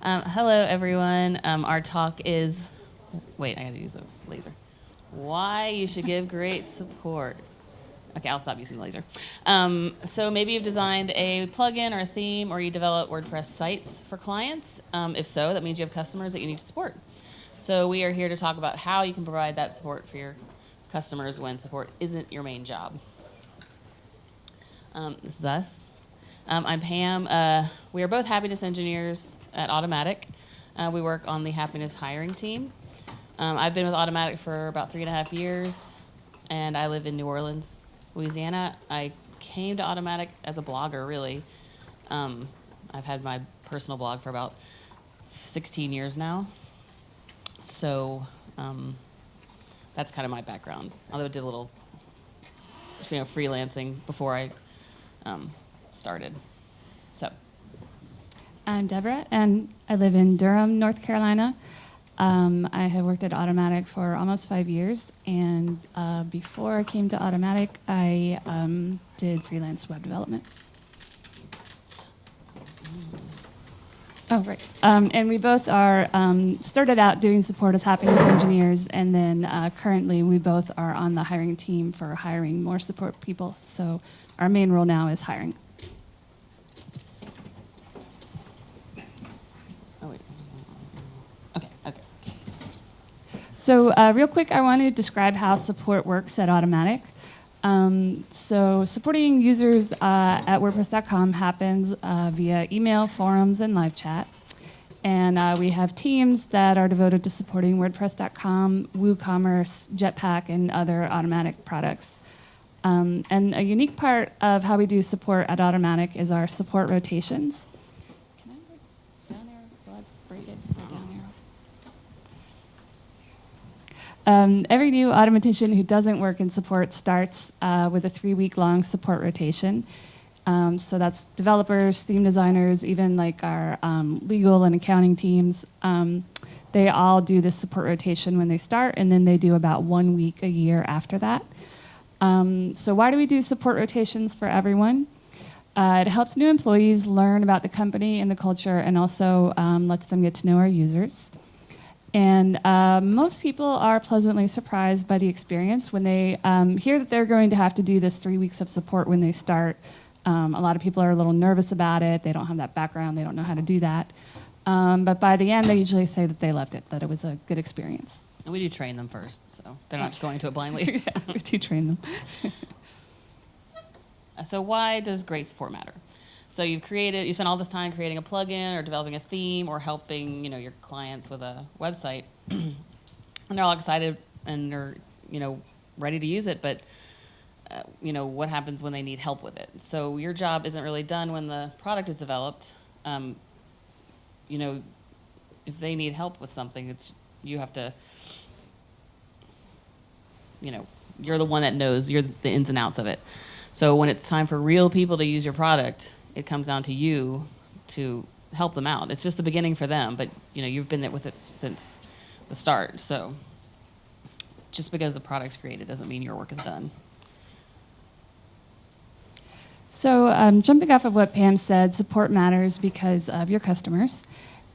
Hello, everyone. Our talk is, wait, I gotta use a laser. Why you should give great support. Okay, I'll stop using the laser. So maybe you've designed a plugin or a theme, or you develop WordPress sites for clients. If so, that means you have customers that you need to support. So we are here to talk about how you can provide that support for your customers when support isn't your main job. This is us. I'm Pam. We are both happiness engineers at Automattic. We work on the happiness hiring team. I've been with Automattic for about 3.5 years, and I live in New Orleans, Louisiana. I came to Automattic as a blogger, really. I've had my personal blog for about 16 years now. So that's kind of my background. Although I did a little freelancing before I started. So I'm Deborah, and I live in Durham, North Carolina. I have worked at Automattic for almost 5 years, and before I came to Automattic, I did freelance web development. Oh, right. And we both are started out doing support as happiness engineers, and then currently we both are on the hiring team for hiring more support people. So our main role now is hiring. So real quick, I want to describe how support works at Automattic. So supporting users at WordPress.com happens via email, forums, and live chat. And we have teams that are devoted to supporting WordPress.com, WooCommerce, Jetpack, and other Automattic products. And a unique part of how we do support at Automattic is our support rotations. Can I break down arrow? Will I break it? Right down arrow. Every new automatician who doesn't work in support starts with a 3-week-long support rotation. So that's developers, theme designers, even like our legal and accounting teams. They all do this support rotation when they start, and then they do about 1 week a year after that. So why do we do support rotations for everyone? It helps new employees learn about the company and the culture, and also lets them get to know our users. And most people are pleasantly surprised by the experience when they hear that they're going to have to do this 3 weeks of support when they start. A lot of people are a little nervous about it. They don't have that background. They don't know how to do that. But by the end, they usually say that they loved it, that it was a good experience. And we do train them first, so they're not just going to it blindly. Yeah, we do train them. So why does great support matter? So you spent all this time creating a plugin or developing a theme or helping, your clients with a website, and they're all excited and they're, ready to use it, but what happens when they need help with it? So your job isn't really done when the product is developed. If they need help with something, you have to, you're the one that knows, you're the ins and outs of it. So when it's time for real people to use your product, it comes down to you to help them out. It's just the beginning for them, but you've been there with it since the start. So just because the product's created doesn't mean your work is done. So jumping off of what Pam said, support matters because of your customers.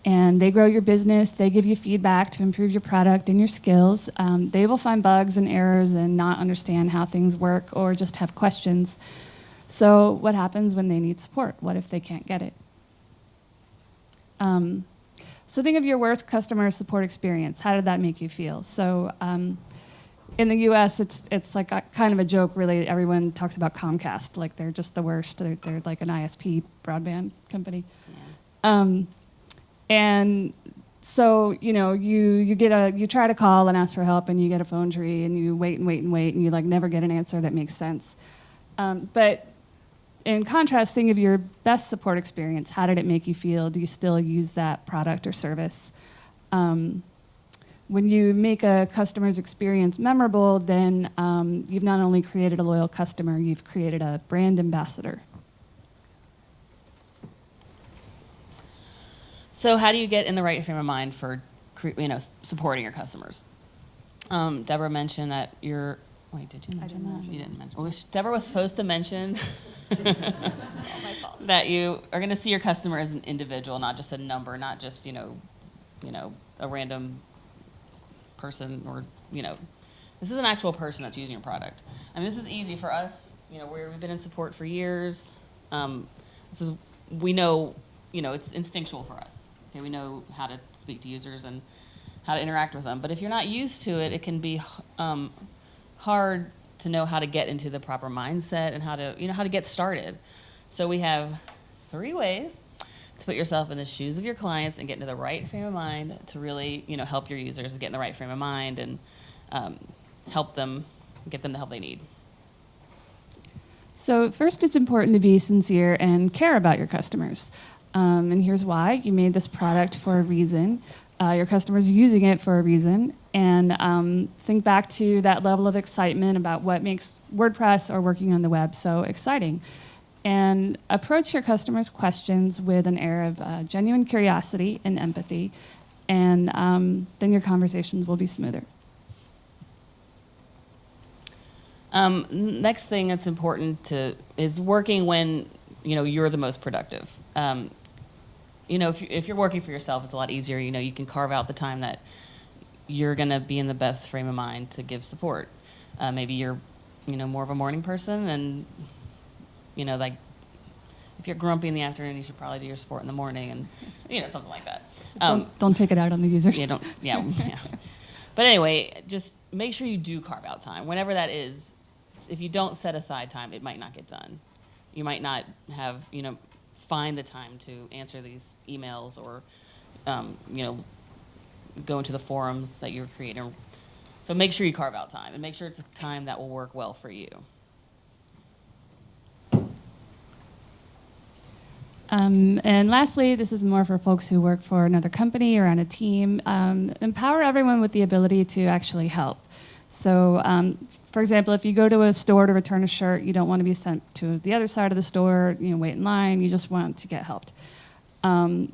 And they grow your business, they give you feedback to improve your product and your skills. They will find bugs and errors and not understand how things work or just have questions. So what happens when they need support? What if they can't get it? So think of your worst customer support experience. How did that make you feel? So in the US, it's like kind of a joke, really. Everyone talks about Comcast, like they're just the worst. They're like an ISP broadband company. Yeah. And so, you try to call and ask for help, and you get a phone tree, and you wait and wait and wait, and you never get an answer that makes sense. But in contrast, think of your best support experience. How did it make you feel? Do you still use that product or service? When you make a customer's experience memorable, then you've not only created a loyal customer, you've created a brand ambassador. So how do you get in the right frame of mind for supporting your customers? Deborah mentioned that wait, did you mention that? You didn't mention. Well, Deborah was supposed to mention that you are going to see your customer as an individual, not just a number, not just, a random person or, this is an actual person that's using your product. I mean, this is easy for us. We've been in support for years. We know, it's instinctual for us. Okay, we know how to speak to users and how to interact with them. But if you're not used to it, it can be hard to know how to get into the proper mindset and how to get started. So we have 3 ways to put yourself in the shoes of your clients and get into the right frame of mind to really, help your users get in the right frame of mind and help them, get them the help they need. So first, it's important to be sincere and care about your customers. And here's why. You made this product for a reason. Your customer's using it for a reason. And think back to that level of excitement about what makes WordPress or working on the web so exciting. And approach your customers' questions with an air of genuine curiosity and empathy. And then your conversations will be smoother. Next thing that's important is working when you're the most productive. If you're working for yourself, it's a lot easier. You can carve out the time that you're going to be in the best frame of mind to give support. Maybe you're more of a morning person, and like if you're grumpy in the afternoon, you should probably do your support in the morning, and something like that. Don't take it out on the users. Yeah. But anyway, just make sure you do carve out time, whenever that is. If you don't set aside time, it might not get done. You might not have, find the time to answer these emails or, go into the forums that you're creating. So make sure you carve out time and make sure it's a time that will work well for you. And lastly, this is more for folks who work for another company or on a team. Empower everyone with the ability to actually help. So, for example, if you go to a store to return a shirt, you don't want to be sent to the other side of the store, wait in line. You just want to get helped.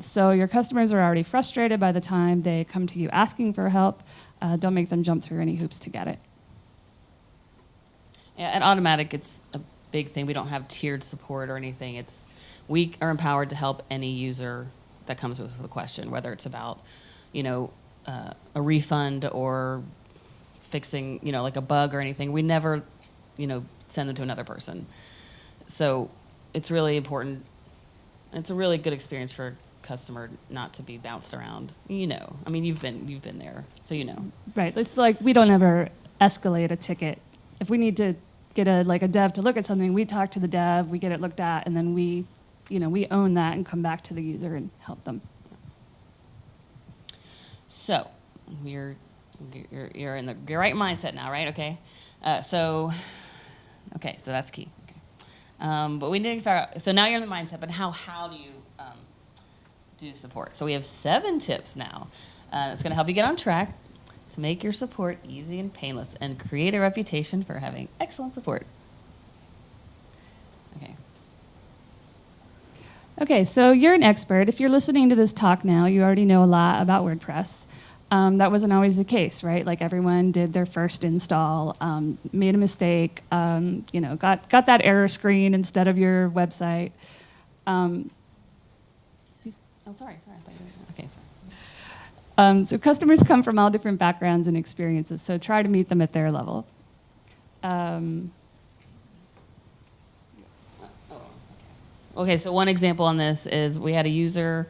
So your customers are already frustrated by the time they come to you asking for help. Don't make them jump through any hoops to get it. Yeah, at Automattic, it's a big thing. We don't have tiered support or anything. We are empowered to help any user that comes with us with a question, whether it's about, a refund or fixing, like a bug or anything. We never, send them to another person. So it's really important. It's a really good experience for a customer not to be bounced around. I mean, you've been there, so Right. It's like we don't ever escalate a ticket. If we need to get a dev to look at something, we talk to the dev, we get it looked at, and then we own that and come back to the user and help them. So you're in the right mindset now, right? Okay. So that's key. Okay. But we need to figure out, so now you're in the mindset, but how do you do support? So we have 7 tips now. It's going to help you get on track to make your support easy and painless and create a reputation for having excellent support. Okay. Okay, so you're an expert. If you're listening to this talk now, you already know a lot about WordPress. That wasn't always the case, right? Like everyone did their first install, made a mistake, got that error screen instead of your website. Sorry. Okay, sorry. So customers come from all different backgrounds and experiences, so try to meet them at their level. Okay, so one example on this is we had a user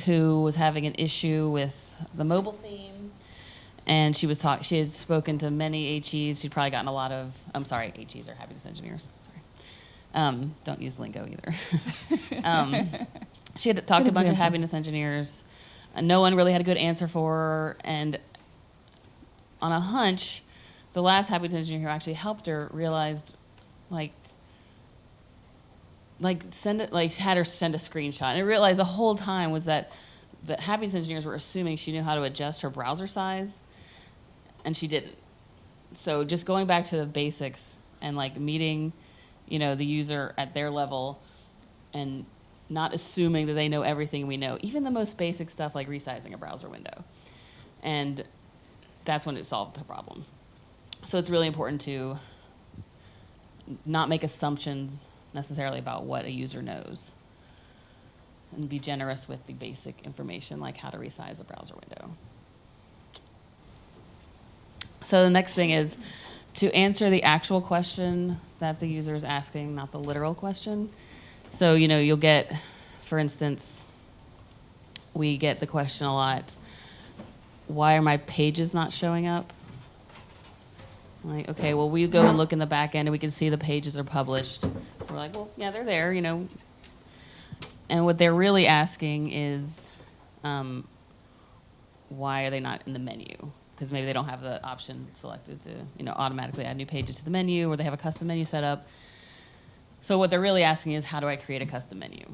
who was having an issue with the mobile theme, and she had spoken to many HEs. She'd probably gotten a lot of, HEs are happiness engineers. Sorry. Don't use lingo either. She had talked to a bunch of happiness engineers. No one really had a good answer for her, and on a hunch, the last happiness engineer who actually helped her realized, had her send a screenshot. And I realized the whole time was that the happiness engineers were assuming she knew how to adjust her browser size, and she didn't. So just going back to the basics and meeting, the user at their level and not assuming that they know everything we know, even the most basic stuff like resizing a browser window. And that's when it solved the problem. So it's really important to not make assumptions necessarily about what a user knows, and be generous with the basic information like how to resize a browser window. So the next thing is to answer the actual question that the user is asking, not the literal question. So, you'll get, for instance, we get the question a lot, why are my pages not showing up? Like, okay, well, we go and look in the back end and we can see the pages are published. So we're like, well, yeah, they're there, And what they're really asking is, why are they not in the menu? Because maybe they don't have the option selected to, automatically add new pages to the menu, or they have a custom menu set up. So what they're really asking is, how do I create a custom menu?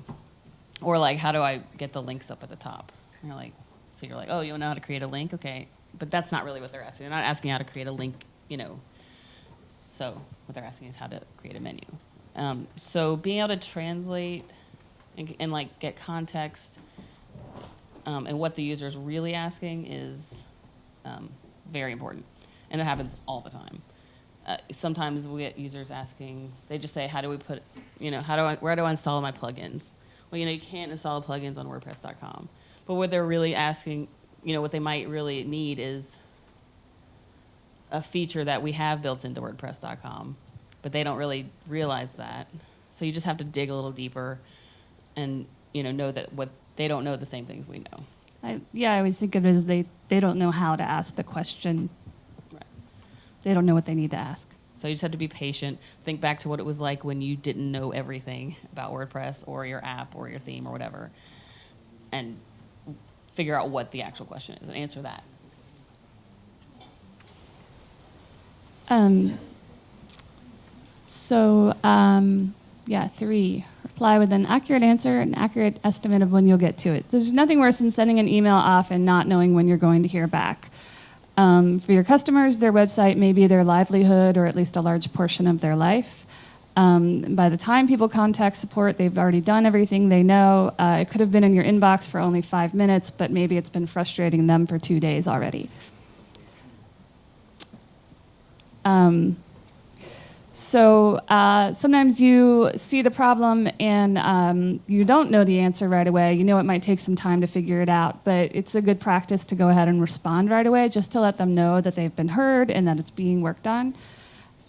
Or like, how do I get the links up at the top? And you're like, oh, you know how to create a link? Okay. But that's not really what they're asking. They're not asking how to create a link, So what they're asking is how to create a menu. So being able to translate and get context and what the user is really asking is very important. And it happens all the time. Sometimes we get users asking, they just say, how do we put, where do I install my plugins? Well, you can't install plugins on WordPress.com. But what they're really asking, what they might really need is a feature that we have built into WordPress.com, but they don't really realize that. So you just have to dig a little deeper and, know that what they don't know the same things we know. I always think of it as they don't know how to ask the question. Right. They don't know what they need to ask. So you just have to be patient. Think back to what it was like when you didn't know everything about WordPress or your app or your theme or whatever, and figure out what the actual question is and answer that. 3, reply with an accurate answer, an accurate estimate of when you'll get to it. There's nothing worse than sending an email off and not knowing when you're going to hear back. For your customers, their website may be their livelihood or at least a large portion of their life. By the time people contact support, they've already done everything they know. It could have been in your inbox for only 5 minutes, but maybe it's been frustrating them for 2 days already. Sometimes you see the problem and you don't know the answer right away. You know it might take some time to figure it out, but it's a good practice to go ahead and respond right away just to let them know that they've been heard and that it's being worked on.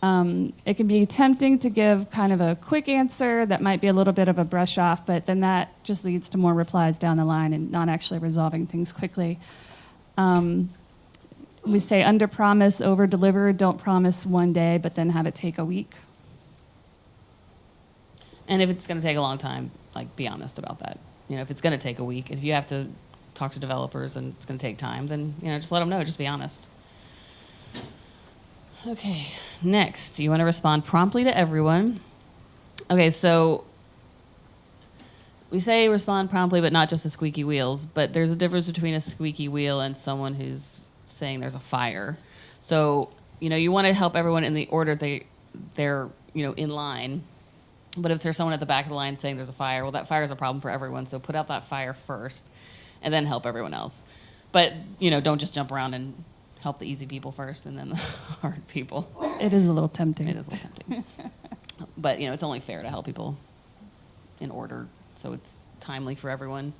It can be tempting to give kind of a quick answer that might be a little bit of a brush off, but then that just leads to more replies down the line and not actually resolving things quickly. We say under promise, over deliver. Don't promise one day, but then have it take a week. And if it's going to take a long time, be honest about that. If it's going to take a week, if you have to talk to developers and it's going to take time, then just let them know. Just be honest. Okay, next, you want to respond promptly to everyone. Okay, so we say respond promptly, but not just the squeaky wheels. But there's a difference between a squeaky wheel and someone who's saying there's a fire. So, you want to help everyone in the order they're in line. But if there's someone at the back of the line saying there's a fire, well, that fire is a problem for everyone. So put out that fire first and then help everyone else. But, don't just jump around and help the easy people first and then the hard people. It is a little tempting. It is a little tempting. But, it's only fair to help people in order so it's timely for everyone.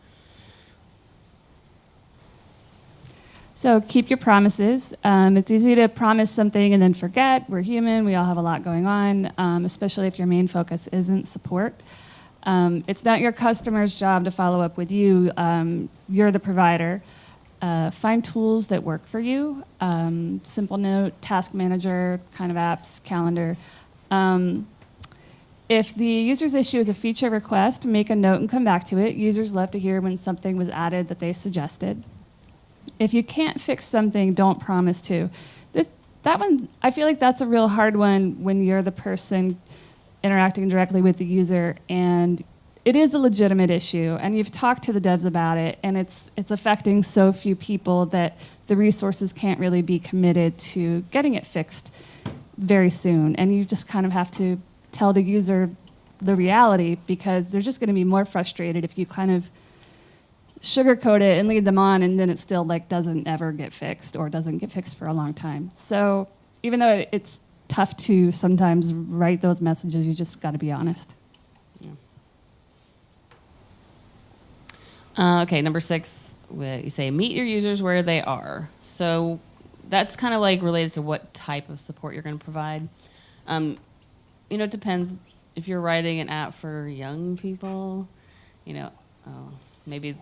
So keep your promises. It's easy to promise something and then forget. We're human. We all have a lot going on, especially if your main focus isn't support. It's not your customer's job to follow up with you. You're the provider. Find tools that work for you. Simple Note, Task Manager, kind of apps, calendar. If the user's issue is a feature request, make a note and come back to it. Users love to hear when something was added that they suggested. If you can't fix something, don't promise to. That one, I feel like that's a real hard one when you're the person interacting directly with the user, and it is a legitimate issue, and you've talked to the devs about it, and it's affecting so few people that the resources can't really be committed to getting it fixed very soon, and you just kind of have to tell the user the reality, because they're just going to be more frustrated if you kind of sugarcoat it and lead them on, and then it still doesn't ever get fixed or doesn't get fixed for a long time. So even though it's tough to sometimes write those messages. You just got to be honest. Okay, number 6, you say meet your users where they are. So that's kind of like related to what type of support you're going to provide. It depends. If you're writing an app for young people, maybe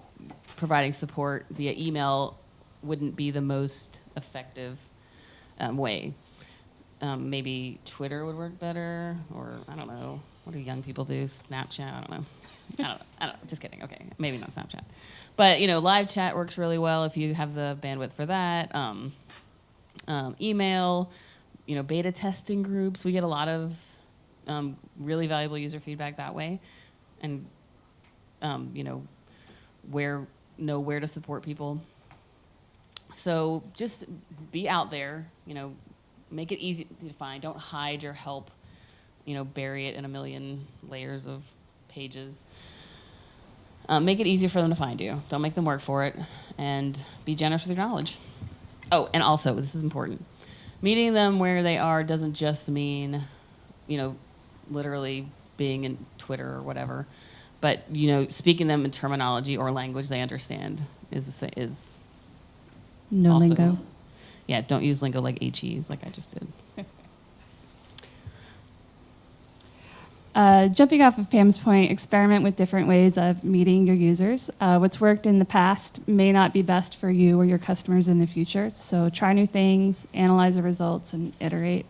providing support via email wouldn't be the most effective way. Maybe Twitter would work better, or I don't know. What do young people do? Snapchat? I don't know. I don't know. Just kidding. Okay, maybe not Snapchat. But, live chat works really well if you have the bandwidth for that. Email, beta testing groups. We get a lot of really valuable user feedback that way. And, where to support people. So just be out there, make it easy to find. Don't hide your help, bury it in a million layers of pages. Make it easy for them to find you. Don't make them work for it, and be generous with your knowledge. Oh, and also, this is important. Meeting them where they are doesn't just mean, literally being in Twitter or whatever, but, speaking them in terminology or language they understand is no also, lingo. Yeah, don't use lingo like HEs like I just did. Jumping off of Pam's point, experiment with different ways of meeting your users. What's worked in the past may not be best for you or your customers in the future. So try new things, analyze the results, and iterate.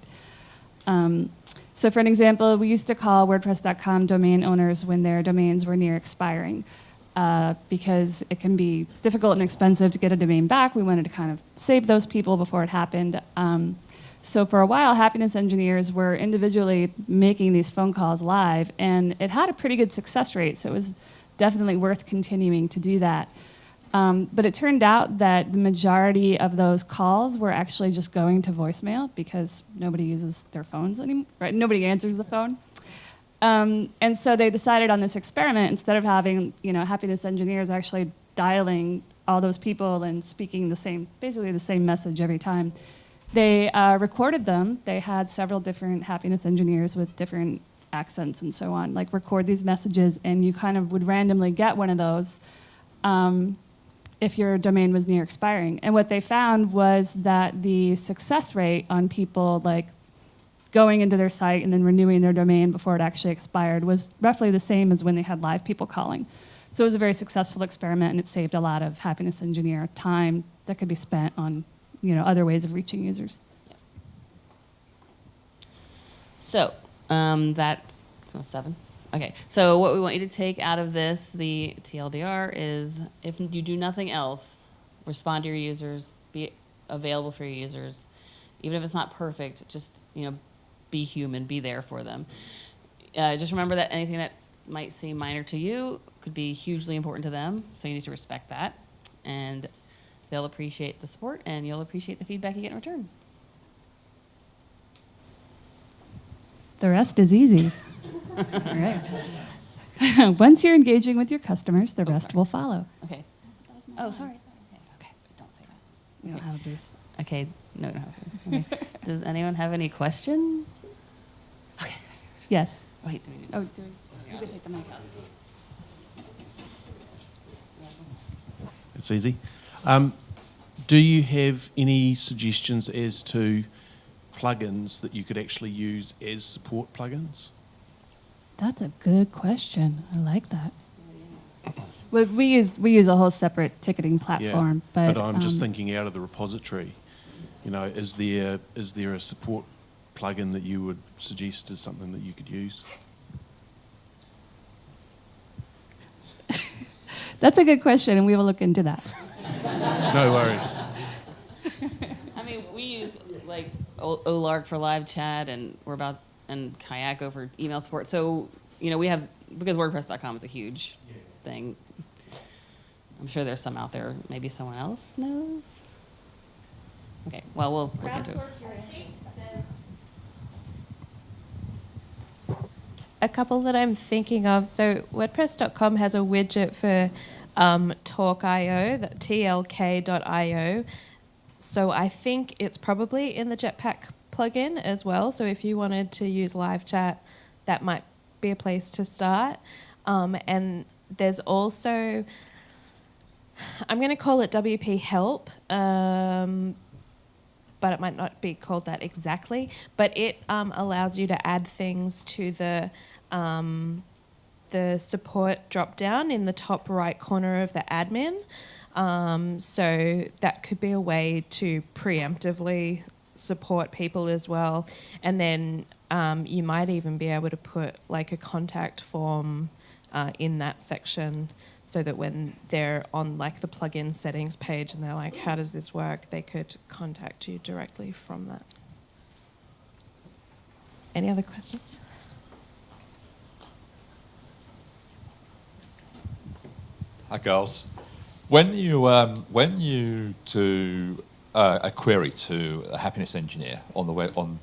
So for an example, we used to call WordPress.com domain owners when their domains were near expiring. Because it can be difficult and expensive to get a domain back. We wanted to kind of save those people before it happened. So for a while, happiness engineers were individually making these phone calls live, and it had a pretty good success rate, so it was definitely worth continuing to do that. But it turned out that the majority of those calls were actually just going to voicemail because nobody uses their phones anymore, right? Nobody answers the phone. And so they decided on this experiment, instead of having, happiness engineers actually dialing all those people and speaking basically the same message every time, they recorded them. They had several different happiness engineers with different accents and so on, record these messages, and you kind of would randomly get one of those if your domain was near expiring. And what they found was that the success rate on people going into their site and then renewing their domain before it actually expired was roughly the same as when they had live people calling. So it was a very successful experiment, and it saved a lot of happiness engineer time that could be spent on other ways of reaching users. So that's 7. Okay, so what we want you to take out of this, the TLDR, is if you do nothing else, respond to your users, be available for your users. Even if it's not perfect, just be human, be there for them. Just remember that anything that might seem minor to you could be hugely important to them, so you need to respect that. And they'll appreciate the support, and you'll appreciate the feedback you get in return. The rest is easy. All right. Once you're engaging with your customers, the rest will follow. Okay. Oh, sorry. Okay, don't say that. We don't have a booth. Okay, no. Okay. Does anyone have any questions? Okay. Yes. Wait, you could take the mic out. It's easy. Do you have any suggestions as to plugins that you could actually use as support plugins? That's a good question. I like that. Well, we use a whole separate ticketing platform, but I'm just thinking out of the repository. Is there a support plugin that you would suggest as something that you could use? That's a good question, and we will look into that. No worries. I mean, we use Olark for live chat, and and Kayako for email support. So we have, because WordPress.com is a huge thing. I'm sure there's some out there. Maybe someone else knows. Okay, well, we'll look into it. A couple that I'm thinking of. So WordPress.com has a widget for Talk.io, tlk.io. So I think it's probably in the Jetpack plugin as well. So if you wanted to use live chat, that might be a place to start. And there's also, I'm going to call it WP Help, but it might not be called that exactly. But it allows you to add things to the support drop-down in the top right corner of the admin. So that could be a way to preemptively support people as well. And then you might even be able to put like a contact form in that section so that when they're on like the plugin settings page and they're like, how does this work? They could contact you directly from that. Any other questions? Hi, girls. When you do a query to a happiness engineer on the web, on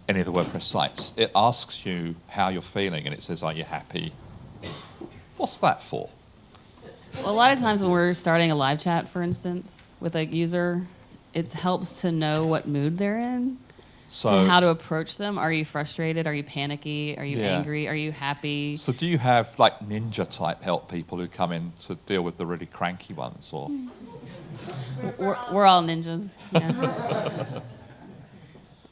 any of the WordPress sites, it asks you how you're feeling and it says, "Are you happy?" What's that for? Well, a lot of times when we're starting a live chat, for instance, with a user, it helps to know what mood they're in, So to how to approach them. Are you frustrated? Are you panicky? Are you Yeah. angry? Are you happy? So do you have like ninja type help people who come in to deal with the really cranky ones, or? We're all ninjas. Yeah.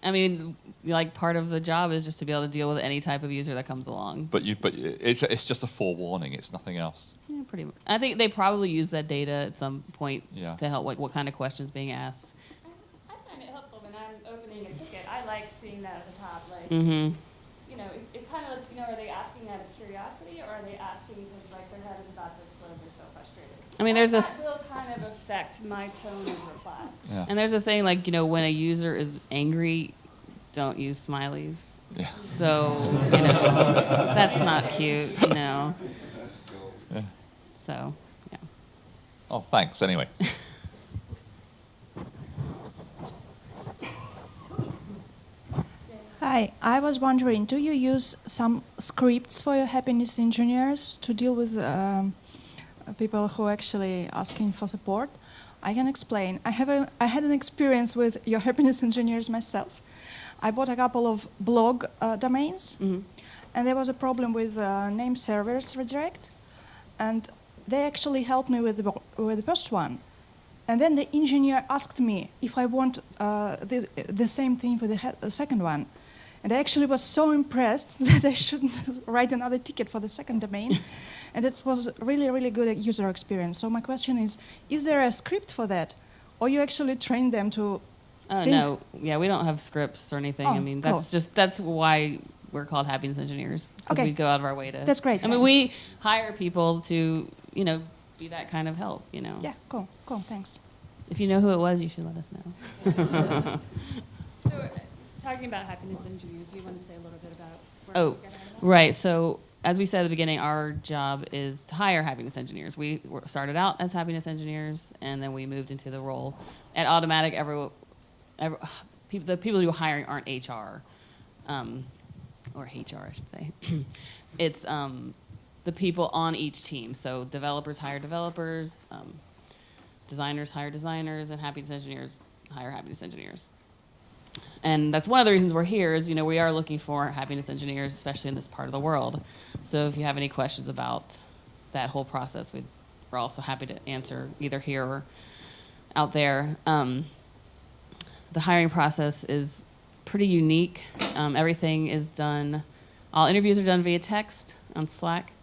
I mean, like part of the job is just to be able to deal with any type of user that comes along. But it's just a forewarning. It's nothing else. Yeah, pretty much. I think they probably use that data at some point Yeah. to help, like what kind of questions being asked. I find it helpful when I'm opening a ticket. I like seeing that at the top. Like, Mm-hmm. you know, it kind of lets you know, are they asking out of curiosity or are they asking because like their head is about to explode, they're so frustrated. I mean, there's a that will kind of affect my tone of reply. Yeah. And there's a thing like, you know, when a user is angry, don't use smileys. Yeah. So, you know, that's not cute, you know. Yeah. So, yeah. Oh, thanks. Anyway. Hi, I was wondering, do you use some scripts for your happiness engineers to deal with people who are actually asking for support? I can explain. I had an experience with your happiness engineers myself. I bought a couple of blog domains, and there was a problem with name servers redirect, and they actually helped me with the first one. And then the engineer asked me if I want the same thing for the second one. And I actually was so impressed that I shouldn't write another ticket for the second domain. And it was really, really good user experience. So my question is there a script for that? Or you actually train them to think? No, yeah, we don't have scripts or anything. Oh, I mean, cool. that's why we're called happiness engineers. 'Cause Okay. we go out of our way to. That's great, I mean, thanks. we hire people to, you know, be that kind of help, you know. Yeah, cool, thanks. If you know who it was, you should let us know. So, talking about happiness engineers, you want to say a little bit about where Oh, you get out of that? right. So as we said at the beginning, our job is to hire happiness engineers. We started out as happiness engineers, and then we moved into the role. At Automattic, the people who are hiring aren't HR, or HR, I should say. It's the people on each team. So developers hire developers, designers hire designers, and happiness engineers hire happiness engineers. And that's one of the reasons we're here is, you know, we are looking for happiness engineers, especially in this part of the world. So if you have any questions about that whole process, we're also happy to answer either here or out there. The hiring process is pretty unique. Everything is done, all interviews are done via text on Slack.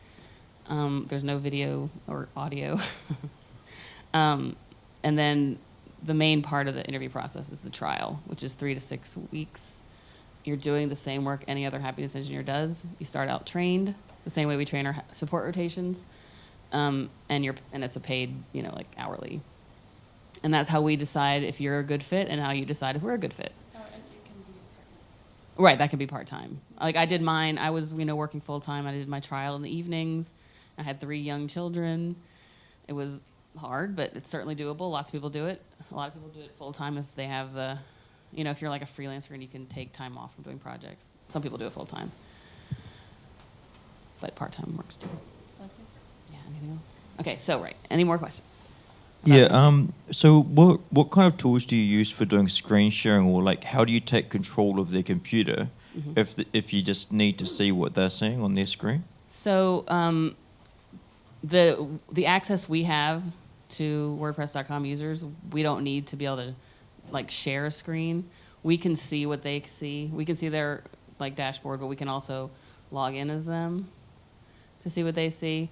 There's no video or audio. And then the main part of the interview process is the trial, which is 3 to 6 weeks. You're doing the same work any other happiness engineer does. You start out trained the same way we train our support rotations, and it's a paid, you know, like hourly. And that's how we decide if you're a good fit and how you decide if we're a good fit. Oh, and it can be Right, that can be part-time. Like I did mine, I was, you know, working full-time. I did my trial in the evenings. I had 3 young children. It was hard, but it's certainly doable. Lots of people do it. A lot of people do it full-time if they have the, you know, if you're like a freelancer and you can take time off from doing projects. Some people do it full-time. But part-time works too. Sounds good. Yeah, anything else? Okay, so right. Any more questions? Yeah. So what kind of tools do you use for doing screen sharing, or like how do you take control of their computer if you just need to see what they're seeing on their screen? So the access we have to WordPress.com users, we don't need to be able to like share a screen. We can see what they see. We can see their like dashboard, but we can also log in as them to see what they see.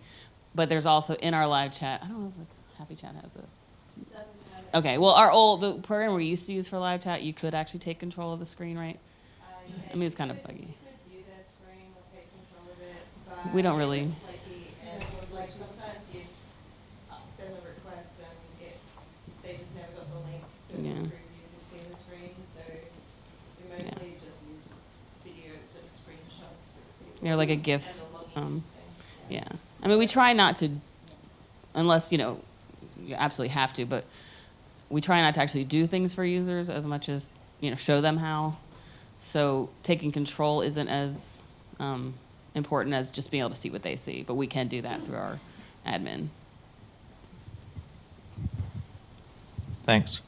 But there's also in our live chat, I don't know if like Happy Chat has this. Okay, well the program we used to use for live chat, you could actually take control of the screen, right? I mean, it's kind of buggy. We don't really. Like sometimes you send a request and they just never got the link to Yeah. preview to see the screen, so we mostly just use videos and screenshots for people. You know, like a GIF. And the login thing. Yeah. I mean, we try not to, unless, you know, you absolutely have to, but we try not to actually do things for users as much as, you know, show them how. So taking control isn't as important as just being able to see what they see, but we can do that through our admin. Thanks.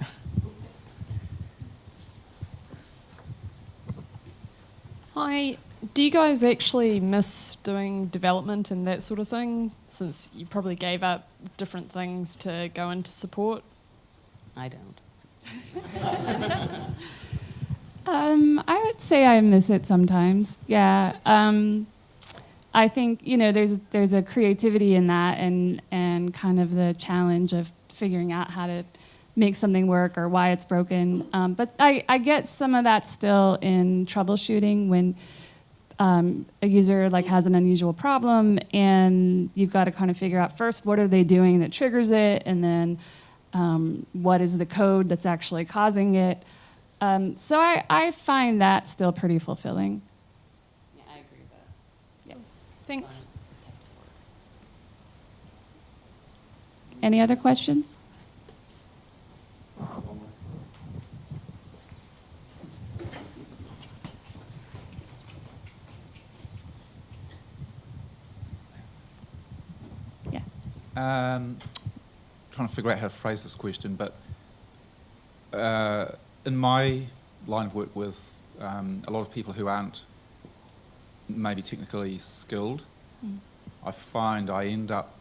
Hi. Do you guys actually miss doing development and that sort of thing, since you probably gave up different things to go into support? I don't. I would say I miss it sometimes. Yeah. I think, you know, there's a creativity in that, and kind of the challenge of figuring out how to make something work or why it's broken. But I get some of that still in troubleshooting when a user like has an unusual problem, and you've got to kind of figure out first what are they doing that triggers it, and then what is the code that's actually causing it. So I find that still pretty fulfilling. Yeah, I agree with that. Yeah. Thanks. Any other questions? Yeah. Trying to figure out how to phrase this question, but in my line of work with a lot of people who aren't maybe technically skilled, I find I end up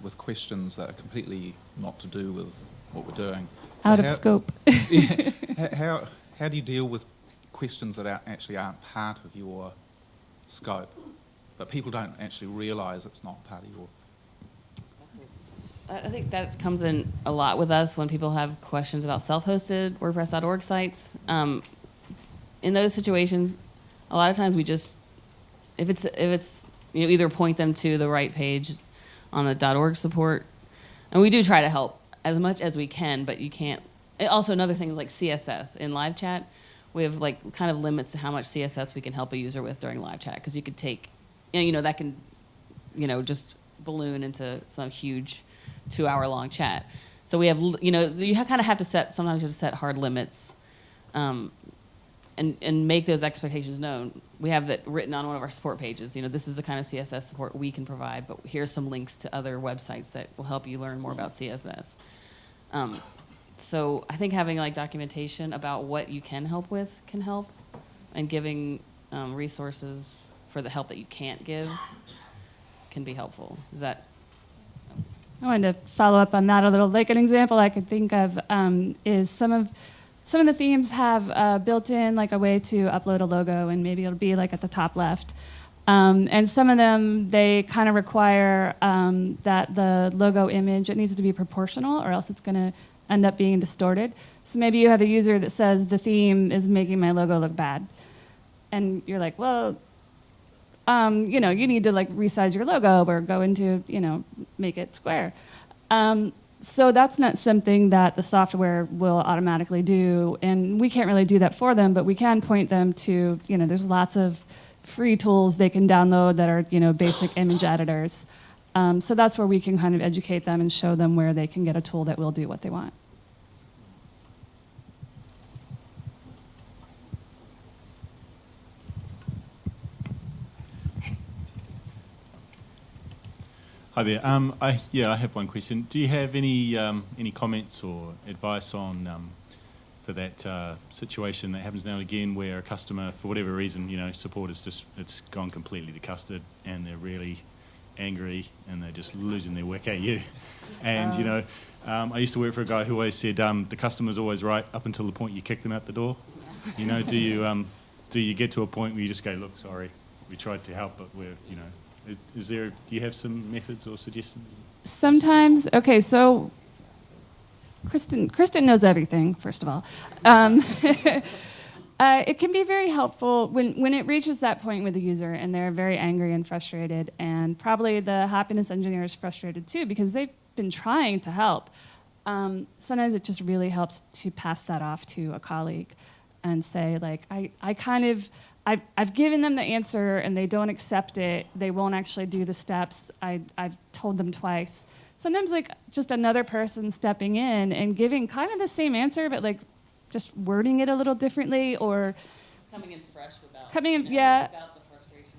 with questions that are completely not to do with what we're doing. So Out of scope. Yeah, how do you deal with questions that actually aren't part of your scope, but people don't actually realise it's not part of your... I think that comes in a lot with us when people have questions about self-hosted WordPress.org sites. In those situations, a lot of times we just, if it's you know, either point them to the right page on the .org support, and we do try to help as much as we can, but you can't. Also, another thing is like CSS in live chat, we have like kind of limits to how much CSS we can help a user with during live chat, because you could take, you know, that can, you know, just balloon into some huge 2-hour-long chat. So we have, you know, you kind of have to sometimes you have to set hard limits and make those expectations known. We have that written on one of our support pages. You know, this is the kind of CSS support we can provide, but here's some links to other websites that will help you learn more about CSS. So I think having like documentation about what you can help with can help, and giving resources for the help that you can't give can be helpful. Is that... I wanted to follow up on that a little. Like an example I could think of is some of the themes have built in like a way to upload a logo, and maybe it'll be like at the top left. And some of them, they kind of require that the logo image, it needs to be proportional, or else it's going to end up being distorted. So maybe you have a user that says the theme is making my logo look bad, and you're like, well, you know, you need to like resize your logo or go into, you know, make it square. So that's not something that the software will automatically do, and we can't really do that for them, but we can point them to, you know, there's lots of free tools they can download that are, you know, basic image editors. So that's where we can kind of educate them and show them where they can get a tool that will do what they want. Hi there. I have one question. Do you have any comments or advice on for that situation that happens now and again, where a customer, for whatever reason, support is just, it's gone completely to custard, and they're really angry and they're just losing their wick at you. And I used to work for a guy who always said the customer's always right up until the point you kick them out the door. Do you get to a point where you just go, look, sorry, we tried to help, but do you have some methods or suggestions? Sometimes, okay, so Kristen knows everything, first of all. It can be very helpful when it reaches that point with the user and they're very angry and frustrated, and probably the happiness engineer is frustrated too because they've been trying to help. Sometimes it just really helps to pass that off to a colleague and say, like, I've given them the answer and they don't accept it. They won't actually do the steps. I've told them twice. Sometimes like just another person stepping in and giving kind of the same answer, but like just wording it a little differently, or Just coming in fresh without, without the frustration.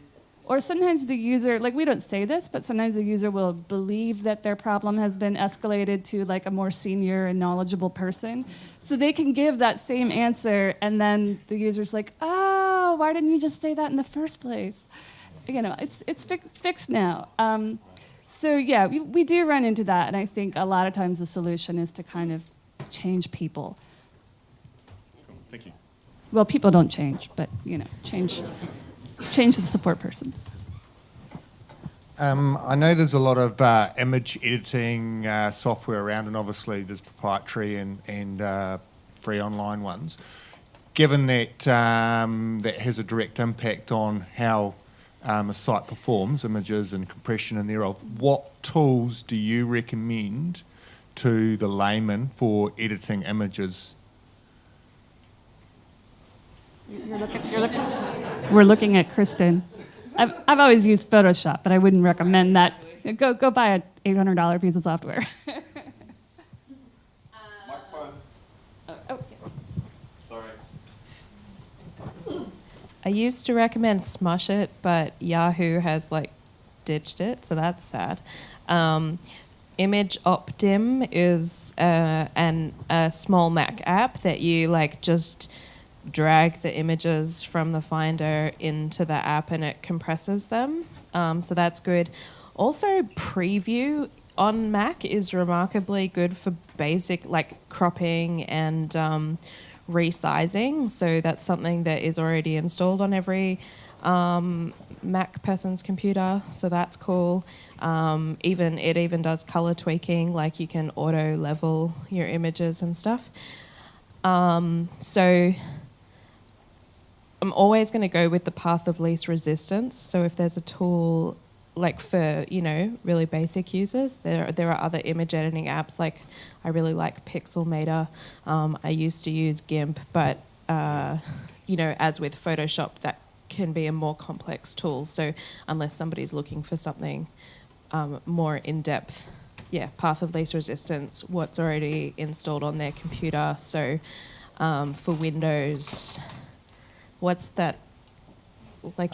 Or sometimes the user, like we don't say this, but sometimes the user will believe that their problem has been escalated to like a more senior and knowledgeable person. So they can give that same answer, and then the user's like, oh, why didn't you just say that in the first place? It's fixed now. So yeah, we do run into that, and I think a lot of times the solution is to kind of change people. Cool. Thank you. Well, people don't change, but change the support person. I know there's a lot of image editing software around, and obviously there's proprietary and free online ones. Given that that has a direct impact on how a site performs, images and compression and thereof, what tools do you recommend to the layman for editing images? We're looking at Kristen. I've always used Photoshop, but I wouldn't recommend that. Go buy an $800 piece of software. I used to recommend Smush It, but Yahoo has ditched it, so that's sad. Image Optim is a small Mac app that you just drag the images from the Finder into the app and it compresses them. So that's good. Also, Preview on Mac is remarkably good for basic cropping and resizing. So that's something that is already installed on every Mac person's computer. So that's cool. It even does color tweaking, you can auto level your images and stuff. So I'm always going to go with the path of least resistance. So if there's a tool for really basic users, there are other image editing apps. I really like Pixelmator. I used to use GIMP, but as with Photoshop, that can be a more complex tool. So unless somebody's looking for something more in depth, path of least resistance, what's already installed on their computer. So for Windows, what's that?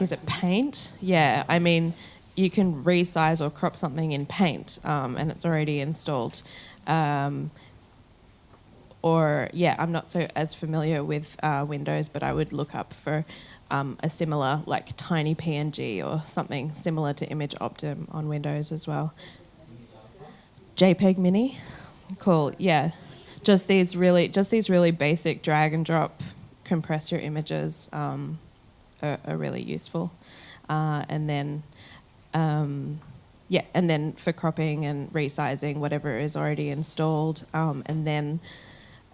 Is it Paint? Yeah, I mean, you can resize or crop something in Paint, and it's already installed. I'm not as familiar with Windows, but I would look up for a similar, Tiny PNG or something similar to Image Optim on Windows as well. JPEG Mini, cool. Yeah, just these really basic drag and drop, compress your images are really useful, and then for cropping and resizing whatever is already installed, and then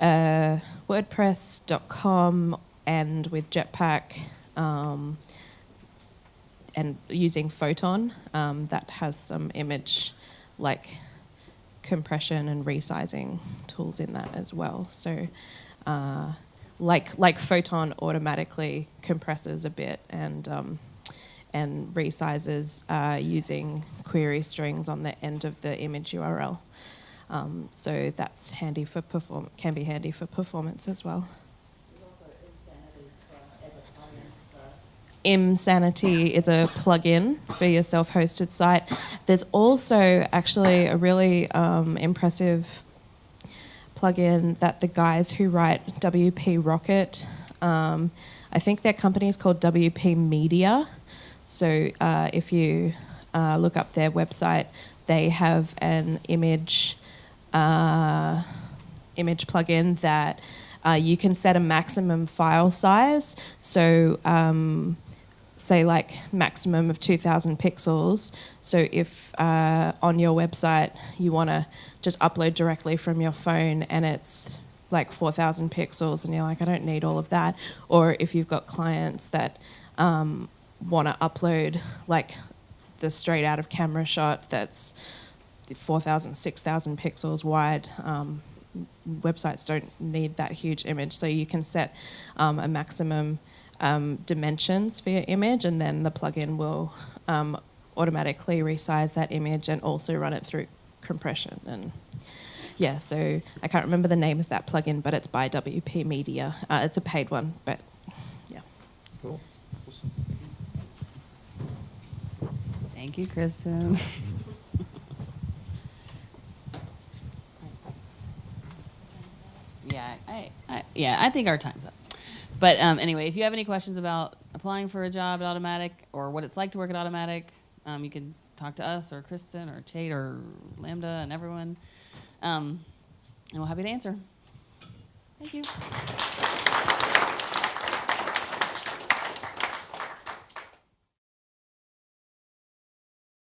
WordPress.com and with Jetpack and using Photon, that has some image compression and resizing tools in that as well. So Photon automatically compresses a bit and resizes using query strings on the end of the image URL. So that's handy for can be handy for performance as well. Insanity is a plugin for your self-hosted site. There's also actually a really impressive plugin that the guys who write WP Rocket, I think their company is called WP Media. So if you look up their website, they have an image plugin that you can set a maximum file size. So say like maximum of 2,000 pixels. So if on your website you want to just upload directly from your phone and it's like 4,000 pixels and you're like, I don't need all of that. Or if you've got clients that want to upload like the straight out of camera shot that's 4,000, 6,000 pixels wide, websites don't need that huge image. So you can set a maximum dimensions for your image, and then the plugin will automatically resize that image and also run it through compression. And yeah, so I can't remember the name of that plugin, but it's by WP Media. It's a paid one, but yeah. Cool. Awesome. Thank you, Kristen. I think our time's up. But anyway, if you have any questions about applying for a job at Automattic or what it's like to work at Automattic, you can talk to us or Kristen or Tate or Lambda and everyone. And we're happy to answer. Thank you.